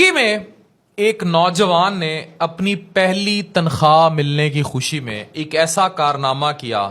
ترکی میں ایک نوجوان نے اپنی پہلی تنخواہ ملنے کی خوشی میں ایک ایسا کارنامہ کیا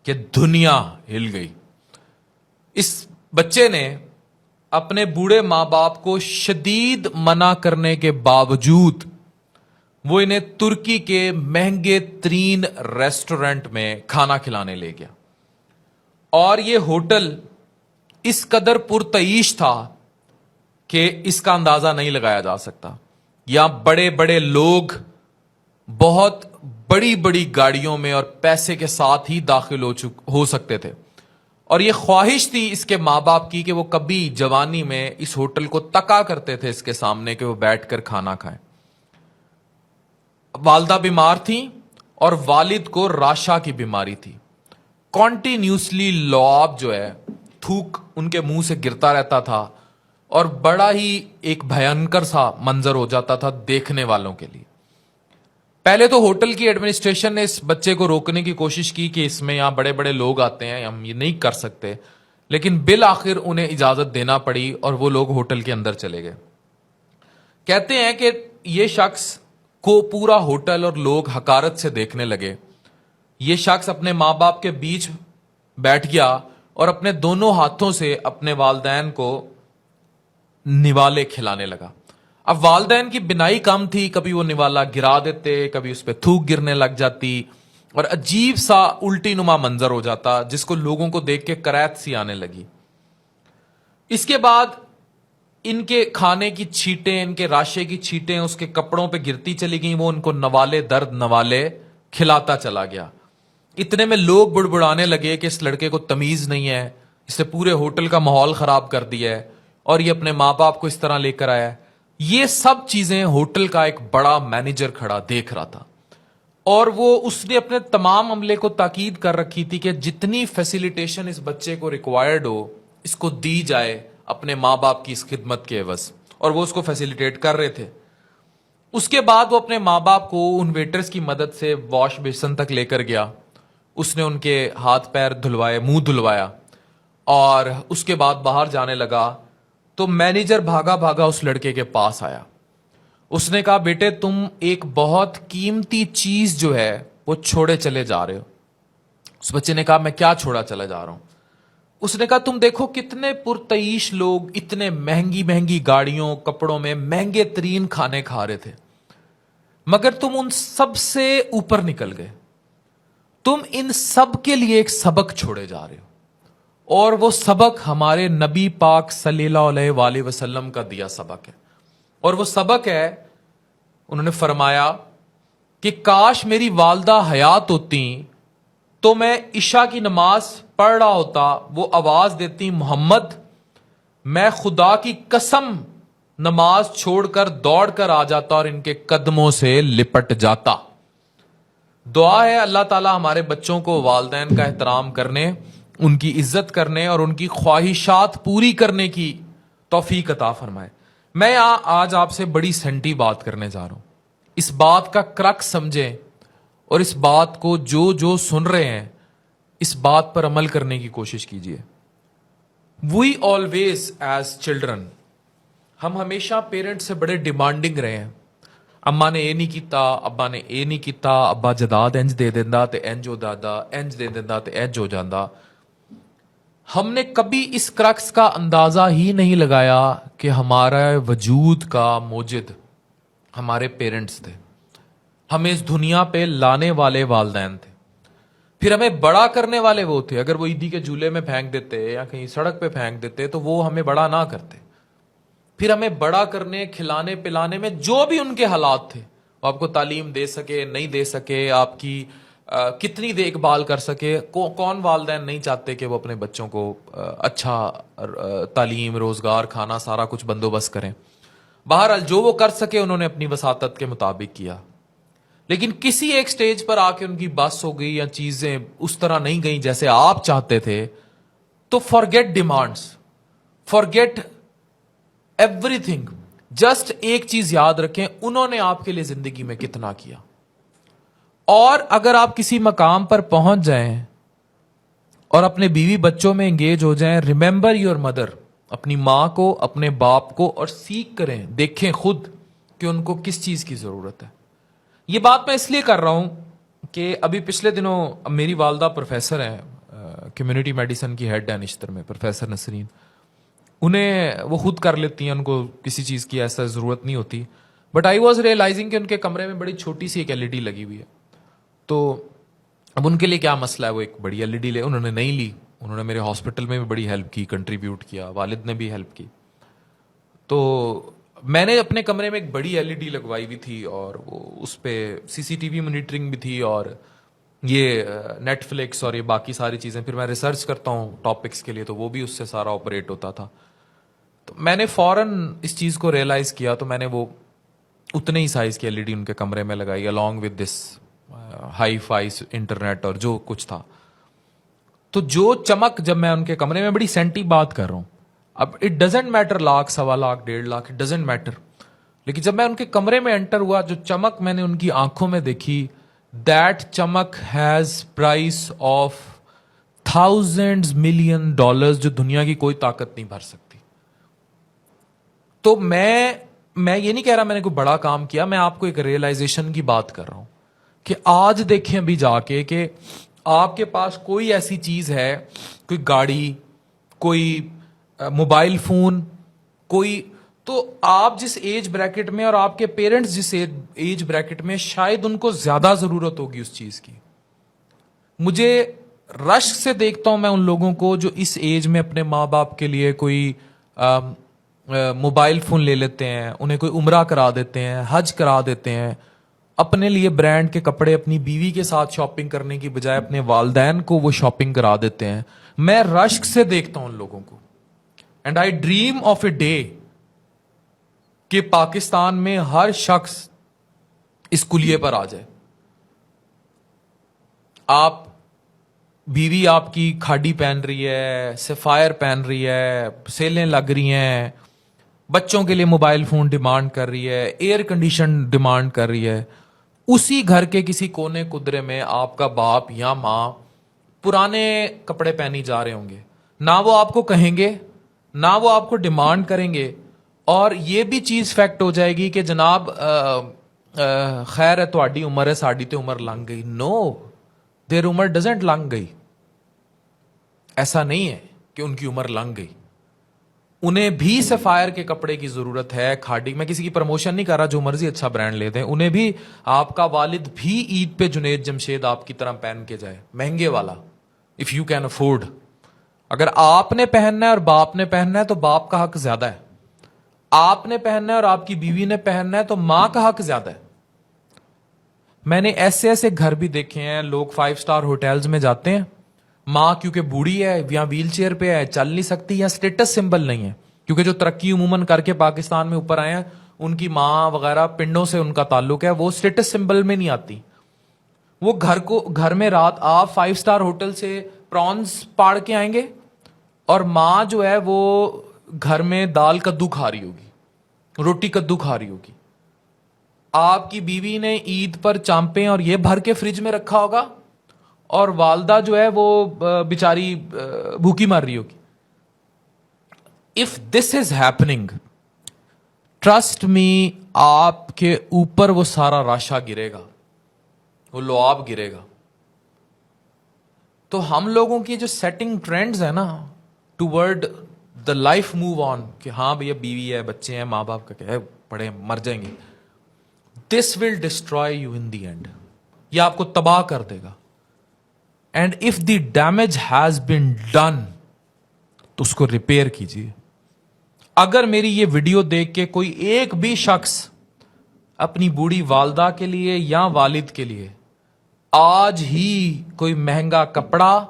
کہ دنیا ہل گئی. اس بچے نے اپنے بوڑھے ماں باپ کو شدید منع کرنے کے باوجود وہ انہیں ترکی کے مہنگے ترین ریسٹورنٹ میں کھانا کھلانے لے گیا. اور یہ ہوٹل اس قدر پرتعیش تھا کہ اس کا اندازہ نہیں لگایا جا سکتا. یہاں بڑے بڑے لوگ بہت بڑی بڑی گاڑیوں میں اور پیسے کے ساتھ ہی داخل ہو سکتے تھے. اور یہ خواہش تھی اس کے ماں باپ کی کہ وہ کبھی جوانی میں اس ہوٹل کو تکا کرتے تھے اس کے سامنے کہ وہ بیٹھ کر کھانا کھائیں. والدہ بیمار تھیں اور والد کو راشا کی بیماری تھی. کانٹینیوسلی لعاب جو ہے تھوک ان کے منہ سے گرتا رہتا تھا اور بڑا ہی ایک بھینکر سا منظر ہو جاتا تھا دیکھنے والوں کے لیے. پہلے تو ہوٹل کی ایڈمنسٹریشن نے اس بچے کو روکنے کی کوشش کی کہ اس میں یہاں بڑے بڑے لوگ آتے ہیں, ہم یہ نہیں کر سکتے, لیکن بالآخر انہیں اجازت دینا پڑی اور وہ لوگ ہوٹل کے اندر چلے گئے. کہتے ہیں کہ یہ شخص کو پورا ہوٹل اور لوگ حقارت سے دیکھنے لگے. یہ شخص اپنے ماں باپ کے بیچ بیٹھ گیا اور اپنے دونوں ہاتھوں سے اپنے والدین کو نوالے کھلانے لگا. اب والدین کی بینائی کم تھی, کبھی وہ نوالا گرا دیتے, کبھی اس پہ تھوک گرنے لگ جاتی اور عجیب سا الٹی نما منظر ہو جاتا جس کو لوگوں کو دیکھ کے کریت سی آنے لگی. اس کے بعد ان کے کھانے کی چھینٹیں, ان کے راشے کی چھینٹیں اس کے کپڑوں پہ گرتی چلی گئیں. وہ ان کو نوالے درد نوالے کھلاتا چلا گیا. اتنے میں لوگ بڑبڑانے لگے کہ اس لڑکے کو تمیز نہیں ہے, اس نے پورے ہوٹل کا ماحول خراب کر دیا ہے اور یہ اپنے ماں باپ کو اس طرح لے کر آیا ہے. یہ سب چیزیں ہوٹل کا ایک بڑا مینیجر کھڑا دیکھ رہا تھا اور وہ اس نے اپنے تمام عملے کو تاکید کر رکھی تھی کہ جتنی فیسیلیٹیشن اس بچے کو ریکوائرڈ ہو اس کو دی جائے اپنے ماں باپ کی اس خدمت کے عوض, اور وہ اس کو فیسیلیٹیٹ کر رہے تھے. اس کے بعد وہ اپنے ماں باپ کو ان ویٹرز کی مدد سے واش بیسن تک لے کر گیا. اس نے ان کے ہاتھ پیر دھلوائے, منہ دھلوایا اور اس کے بعد باہر جانے لگا تو مینیجر بھاگا بھاگا اس لڑکے کے پاس آیا. اس نے کہا, بیٹے تم ایک بہت قیمتی چیز جو ہے وہ چھوڑے چلے جا رہے ہو. اس بچے نے کہا, میں کیا چھوڑا چلا جا رہا ہوں؟ اس نے کہا, تم دیکھو کتنے پرتعیش لوگ اتنے مہنگی مہنگی گاڑیوں کپڑوں میں مہنگے ترین کھانے کھا رہے تھے, مگر تم ان سب سے اوپر نکل گئے. تم ان سب کے لیے ایک سبق چھوڑے جا رہے ہو, اور وہ سبق ہمارے نبی پاک صلی اللہ علیہ وآلہ وسلم کا دیا سبق ہے. اور وہ سبق ہے, انہوں نے فرمایا کہ کاش میری والدہ حیات ہوتی تو میں عشاء کی نماز پڑھ رہا ہوتا, وہ آواز دیتی محمد, میں خدا کی قسم نماز چھوڑ کر دوڑ کر آ جاتا اور ان کے قدموں سے لپٹ جاتا. دعا ہے اللہ تعالیٰ ہمارے بچوں کو والدین کا احترام کرنے, ان کی عزت کرنے اور ان کی خواہشات پوری کرنے کی توفیق عطا فرمائے. میں آج آپ سے بڑی سینٹی بات کرنے جا رہا ہوں. اس بات کا کرک سمجھیں اور اس بات کو جو سن رہے ہیں اس بات پر عمل کرنے کی کوشش کیجیے. وی آلویز ایز چلڈرن, ہم ہمیشہ پیرنٹ سے بڑے ڈیمانڈنگ رہے ہیں. اما نے یہ نہیں کیتا, ابا نے یہ نہیں کیتا, ابا جداد انج دے دیندا تے انج ہو جاتا, انج دے دیندا تے انج ہو جاتا. ہم نے کبھی اس کرکس کا اندازہ ہی نہیں لگایا کہ ہمارا وجود کا موجد ہمارے پیرنٹس تھے, ہمیں اس دنیا پہ لانے والے والدین تھے, پھر ہمیں بڑا کرنے والے وہ تھے. اگر وہ عیدی کے جھولے میں پھینک دیتے یا کہیں سڑک پہ پھینک دیتے تو وہ ہمیں بڑا نہ کرتے. پھر ہمیں بڑا کرنے, کھلانے پلانے میں جو بھی ان کے حالات تھے, وہ آپ کو تعلیم دے سکے نہیں دے سکے, آپ کی کتنی دیکھ بھال کر سکے. کون والدین نہیں چاہتے کہ وہ اپنے بچوں کو اچھا تعلیم, روزگار, کھانا سارا کچھ بندوبست کریں. بہرحال جو وہ کر سکے انہوں نے اپنی وساطت کے مطابق کیا. لیکن کسی ایک سٹیج پر آ کے ان کی بس ہو گئی یا چیزیں اس طرح نہیں گئیں جیسے آپ چاہتے تھے, تو forget demands, forget every thing. Just ایک چیز یاد رکھیں, انہوں نے آپ کے لیے زندگی میں کتنا کیا. اور اگر آپ کسی مقام پر پہنچ جائیں اور اپنے بیوی بچوں میں انگیج ہو جائیں, ریممبر یور مدر, اپنی ماں کو, اپنے باپ کو, اور سیکھ کریں, دیکھیں خود کہ ان کو کس چیز کی ضرورت ہے. یہ بات میں اس لیے کر رہا ہوں کہ ابھی پچھلے دنوں میری والدہ پروفیسر ہیں, کمیونٹی میڈیسن کی ہیڈ ہے نشتر میں, پروفیسر نسرین. انہیں وہ خود کر لیتی ہیں, ان کو کسی چیز کی ایسا ضرورت نہیں ہوتی. بٹ آئی واز ریئلائزنگ کہ ان کے کمرے میں بڑی چھوٹی سی ایک LED لگی ہوئی ہے. تو اب ان کے لیے کیا مسئلہ ہے, وہ ایک بڑی LED لے, انہوں نے نہیں لی. انہوں نے میرے ہاسپٹل میں بھی بڑی ہیلپ کی, کنٹریبیوٹ کیا, والد نے بھی ہیلپ کی. تو میں نے اپنے کمرے میں ایک بڑی LED لگوائی ہوئی تھی, اور وہ اس پہ CCTV مانیٹرنگ بھی تھی, اور یہ نیٹ فلکس اور یہ باقی ساری چیزیں. پھر میں ریسرچ کرتا ہوں ٹاپکس کے لیے, تو وہ بھی اس سے سارا آپریٹ ہوتا تھا. تو میں نے فوراً اس چیز کو ریئلائز کیا, تو میں نے وہ اتنے ہی سائز کی LED ان کے کمرے میں لگائی, along with this hi fi internet اور جو کچھ تھا. تو جو چمک, جب میں ان کے کمرے میں, بڑی سینٹی بات کر رہا ہوں, اب it doesn't matter lakh, 1.25 lakh, 1.5 lakh, it doesn't matter. لیکن جب میں ان کے کمرے میں انٹر ہوا, جو چمک میں نے ان کی آنکھوں میں دیکھی, دیٹ چمک has price of $thousands millions, جو دنیا کی کوئی طاقت نہیں بھر سکتی. تو میں یہ نہیں کہہ رہا میں نے کوئی بڑا کام کیا, میں آپ کو ایک ریئلائزیشن کی بات کر رہا ہوں کہ آج دیکھیں ابھی جا کے کہ آپ کے پاس کوئی ایسی چیز ہے, کوئی گاڑی, کوئی موبائل فون, کوئی, تو آپ جس ایج بریکٹ میں, اور آپ کے پیرنٹس جس ایج بریکٹ میں, شاید ان کو زیادہ ضرورت ہوگی اس چیز کی. مجھے رشک سے دیکھتا ہوں میں ان لوگوں کو جو اس ایج میں اپنے ماں باپ کے لیے کوئی موبائل فون لے لیتے ہیں, انہیں کوئی عمرہ کرا دیتے ہیں, حج کرا دیتے ہیں, اپنے لیے برانڈ کے کپڑے اپنی بیوی کے ساتھ شاپنگ کرنے کی بجائے اپنے والدین کو وہ شاپنگ کرا دیتے ہیں. میں رشک سے دیکھتا ہوں ان لوگوں کو, and I dream of a day کہ پاکستان میں ہر شخص اس کلیے پر آ جائے. آپ بیوی آپ کی کھاڑی پہن رہی ہے, سفائر پہن رہی ہے, سیلیں لگ رہی ہیں, بچوں کے لیے موبائل فون ڈیمانڈ کر رہی ہے, ایئر کنڈیشن ڈیمانڈ کر رہی ہے. اسی گھر کے کسی کونے قدرے میں آپ کا باپ یا ماں پرانے کپڑے پہنی جا رہے ہوں گے. نہ وہ آپ کو کہیں گے, نہ وہ آپ کو ڈیمانڈ کریں گے, اور یہ بھی چیز فیکٹ ہو جائے گی کہ جناب خیر ہے, تہاڈی عمر ہے, ساڈی تے عمر لنگ گئی. نو, دیر عمر ڈزنٹ لنگ گئی. ایسا نہیں ہے کہ ان کی عمر لنگ گئی. انہیں بھی سفائر کے کپڑے کی ضرورت ہے, کھاڑی. میں کسی کی پروموشن نہیں کر رہا, جو مرضی اچھا برانڈ لے دیں. انہیں بھی, آپ کا والد بھی عید پہ جنید جمشید آپ کی طرح پہن کے جائے, مہنگے والا, اف یو کین افورڈ. اگر آپ نے پہننا ہے اور باپ نے پہننا ہے تو باپ کا حق زیادہ ہے. آپ نے پہننا ہے اور آپ کی بیوی نے پہننا ہے تو ماں کا حق زیادہ ہے. میں نے ایسے ایسے گھر بھی دیکھے ہیں, لوگ 5 اسٹار ہوٹلز میں جاتے ہیں, ماں کیونکہ بوڑھی ہے یا ویل چیئر پہ ہے, چل نہیں سکتی, یا اسٹیٹس سمبل نہیں ہے, کیونکہ جو ترقی عموماً کر کے پاکستان میں اوپر آئے ہیں ان کی ماں وغیرہ پنڈوں سے ان کا تعلق ہے, وہ اسٹیٹس سمبل میں نہیں آتی. وہ گھر میں رات آپ 5 اسٹار ہوٹل سے پرانز پاڑ کے آئیں گے, اور ماں جو ہے وہ گھر میں دال کدو کھا رہی ہوگی, روٹی کدو کھا رہی ہوگی. آپ کی بیوی نے عید پر چامپیں اور یہ بھر کے فریج میں رکھا ہوگا, اور والدہ جو ہے وہ بیچاری بھوکی مار رہی ہوگی. If this is happening, trust me, آپ کے اوپر وہ سارا راشا گرے گا, وہ لعاب گرے گا. تو ہم لوگوں کی جو سیٹنگ ٹرینڈز ہیں نا toward the life move on, کہ ہاں بھیا بیوی ہے, بچے ہیں, ماں باپ کا کیا ہے, پڑھے مر جائیں گے, this will destroy you in the end. یہ آپ کو تباہ کر دے گا. End of the damage has been done, تو اس کو ریپیئر کیجیے. اگر میری یہ ویڈیو دیکھ کے کوئی ایک بھی شخص اپنی بوڑھی والدہ کے لیے یا والد کے لیے آج ہی کوئی مہنگا کپڑا,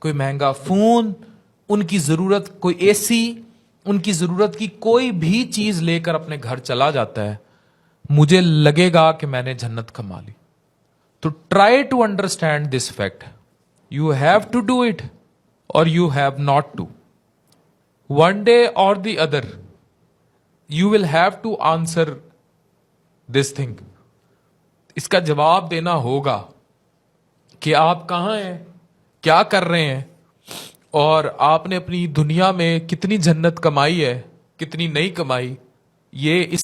کوئی مہنگا فون, ان کی ضرورت کوئی اے سی, ان کی ضرورت کی کوئی بھی چیز لے کر اپنے گھر چلا جاتا ہے, مجھے لگے گا کہ میں نے جنت کما لی. تو try to understand this fact. You have to do it اور you have not to. One day or the other, you will have to answer this thing. اس کا جواب دینا ہوگا کہ آپ کہاں ہیں, کیا کر رہے ہیں, اور آپ نے اپنی دنیا میں کتنی جنت کمائی ہے، کتنی نہیں کمائی، یہ اس